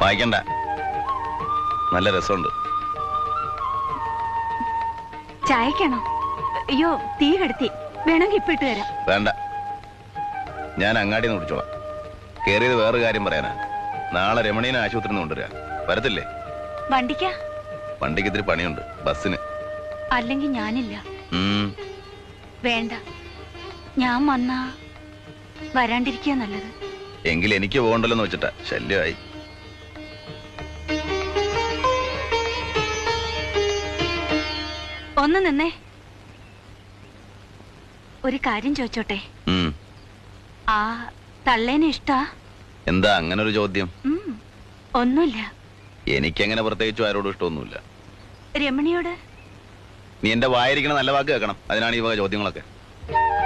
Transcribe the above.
വായിക്കണ്ട, നല്ല രസമുണ്ട്. ചായക്കാണോ? അയ്യോ, തീ കെടുത്തി, വേണമെങ്കിൽ ഇപ്പൊ ഇട്ട് തരാം. വേണ്ട, ഞാൻ അങ്ങാടിന്ന് കുടിച്ചോളാം. കേറിയത് വേറൊരു കാര്യം പറയാനാ. നാളെ രമണീനെ ആശുപത്രിയിൽ നിന്ന് കൊണ്ടുവരാ. വരത്തില്ലേ? വണ്ടിക്കാ? വണ്ടിക്ക് ഇത്തിരി പണിയുണ്ട്, ബസ്സിന്. അല്ലെങ്കിൽ ഞാനില്ല. വേണ്ട, ഞാൻ വന്നാ വരാണ്ടിരിക്കുക നല്ലത്. എങ്കിൽ എനിക്ക് പോകണ്ടല്ലോ വെച്ചിട്ടാ. ശല്യമായി. ഒന്ന് നിന്നേ, ഒരു കാര്യം ചോദിച്ചോട്ടെ? ആ തള്ളേനെ ഇഷ്ടാ? എന്താ അങ്ങനെ ഒരു ചോദ്യം? ഒന്നുമില്ല. എനിക്കങ്ങനെ പ്രത്യേകിച്ചും ആരോടും ഇഷ്ടമൊന്നുമില്ല. രമണിയോട്? നീ എന്റെ വായിരിക്കണ നല്ല വാക്ക് കേൾക്കണം. അതിനാണ് ഈ വക ചോദ്യങ്ങളൊക്കെ.